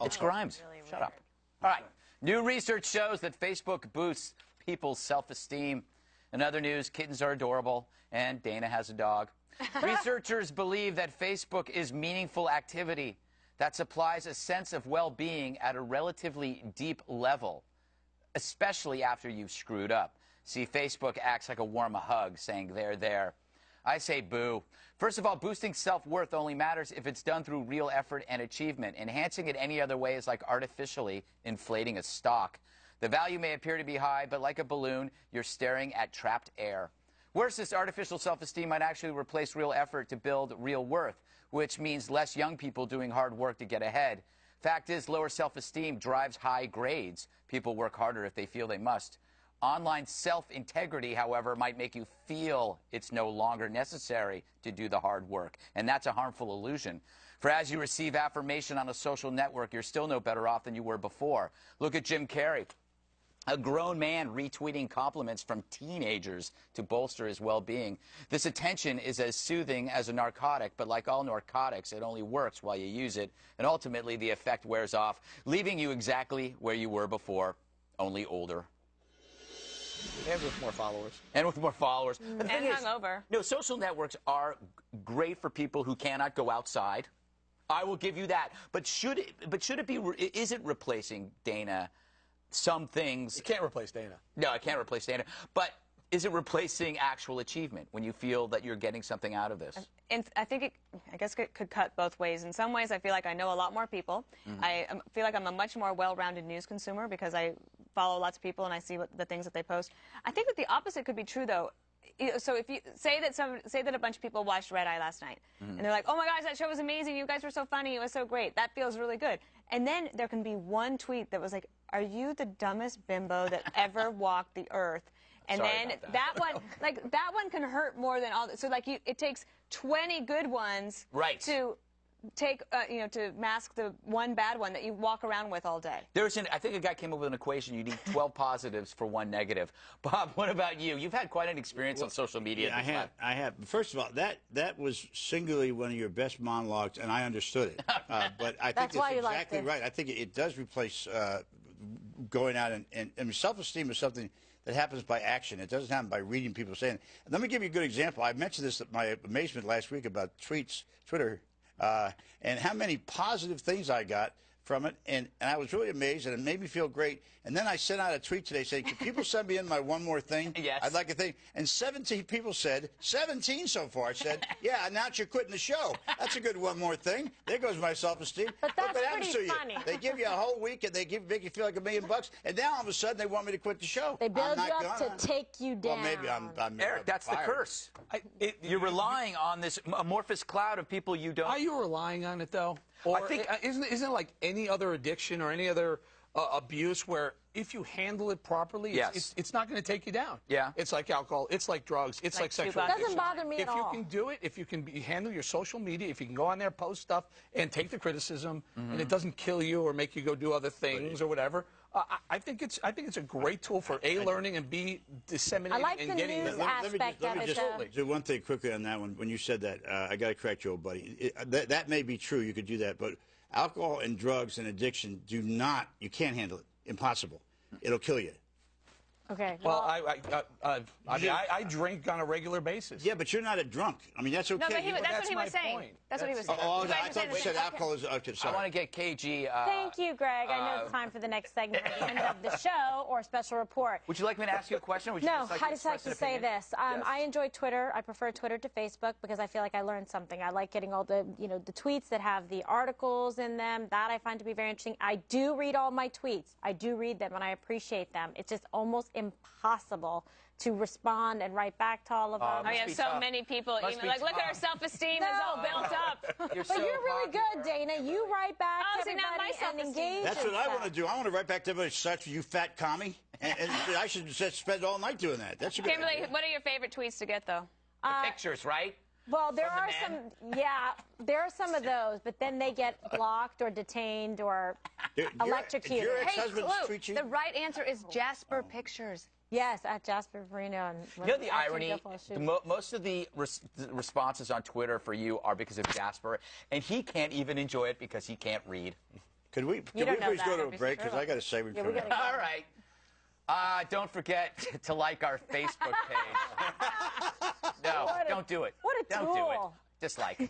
It's Grimes. Really Shut weird. up. All right. New research shows that Facebook boosts people's self-esteem. In other news, kittens are adorable, and Dana has a dog. Researchers believe that Facebook is meaningful activity that supplies a sense of well-being at a relatively deep level, especially after you've screwed up. See, Facebook acts like a warm hug, saying, there. I say boo. First of all, boosting self-worth only matters if it's done through real effort and achievement. Enhancing it any other way is like artificially inflating a stock. The value may appear to be high, but like a balloon, you're staring at trapped air. Worse, this artificial self-esteem might actually replace real effort to build real worth, which means less young people doing hard work to get ahead. Fact is, lower self-esteem drives high grades. People work harder if they feel they must. Online self-integrity, however, might make you feel it's no longer necessary to do the hard work, and that's a harmful illusion. For as you receive affirmation on a social network, you're still no better off than you were before. Look at Jim Carrey, a grown man retweeting compliments from teenagers to bolster his well-being. This attention is as soothing as a narcotic, but like all narcotics, it only works while you use it, and ultimately the effect wears off, leaving you exactly where you were before, only older. And with more followers. And with more followers. And hungover. No, social networks are great for people who cannot go outside. I will give you that. But should it be? Is it replacing, Dana, some things? You can't replace Dana. No, I can't replace Dana. But is it replacing actual achievement when you feel that you're getting something out of this? And I think I guess it could cut both ways. In some ways, I feel like I know a lot more people. I feel like I'm a much more well-rounded news consumer because I follow lots of people and I see the things that they post. I think that the opposite could be true, though. So if you say that a bunch of people watched Red Eye last night, and they're like, "Oh my gosh, that show was amazing! You guys were so funny! It was so great!" That feels really good. And then there can be one tweet that was like, "Are you the dumbest bimbo that ever walked the earth?" And Sorry then about that one, like that one, can hurt more than all. So like it takes 20 good ones to take, to mask the one bad one that you walk around with all day. I think a guy came up with an equation. You need 12 positives for one negative. Bob, what about you? You've had quite an experience on social media. Yeah, I have. First of all, that was singularly one of your best monologues, and I understood it. But I think that's exactly right. I think it does replace going out and I mean, self-esteem is something that happens by action. It doesn't happen by reading people saying it. And let me give you a good example. I mentioned this at my amazement last week about Twitter, and how many positive things I got from it, and I was really amazed, and it made me feel great. And then I sent out a tweet today saying, "Can people send me in my one more thing? Yes. I'd like a thing." And 17 people said, 17 so far said, "Yeah, now you're quitting the show. That's a good one more thing. There goes my self-esteem." But that's what happens pretty to funny. you? They give you a whole week, and they make you feel like $1 million, and now all of a sudden they want me to quit the show. They build you up to take you down. Well, maybe I'm Eric, that's fired. the curse. You're relying on this amorphous cloud of people you don't. Are you relying on it, though? Or I think isn't it like any other addiction or any other abuse where if you handle it properly, it's not going to take you down. Yeah. It's like alcohol. It's like drugs. It's like sexual It addiction. doesn't bother me at all. If you can do it, if you can handle your social media, if you can go on there, post stuff, and take the criticism, and it doesn't kill you or make you go do other things or whatever, I think it's a great tool for A, learning, and B, disseminating I like and the getting news the aspect of it, though. Do one thing quickly on that one. When you said that, I got to correct you, old buddy. That may be true. You could do that, but alcohol and drugs and addiction you can't handle it. Impossible. It'll kill you. Okay. Well, I drink on a regular basis. Yeah, but you're not a drunk. I mean, that's okay. No, but that's what he was saying. Point. That's what he was saying. Oh, I thought you said alcohol is... Okay, I sorry. want to get KG. Thank you, Greg. I know it's time for the next segment at the end of the show or special report. Would you like me to ask you a question? Or would you No, just I just like to say this. Yes. I enjoy Twitter. I prefer Twitter to Facebook because I feel like I learned something. I like getting all the, the tweets that have the articles in them. That I find to be very interesting. I do read all my tweets. I do read them, and I appreciate them. It's just almost impossible to respond and write back to all of them. Oh, yeah, so many people email, like, look at our self-esteem is all built up. But you're really good, Dana. You write back to everybody and engage. That's what I want to do. I want to write back to everybody, such you fat commie. And I should just spend all night doing that. That's a good Kimberly, idea. what are your favorite tweets to get, though? The pictures, right? Well, there are some of those, but then they get blocked or detained or electrocuted. Your Hey, ex-husband Clue, treat you? the right answer is Jasper Pictures. Yes, at Jasper Marino. You know the irony? Most of the responses on Twitter for you are because of Jasper, and he can't even enjoy it because he can't read. Can we please go to a break? Because I got to say we've come out. All right. Don't forget to like our Facebook page. No, don't do it. What a Don't tool. do it. Dislike.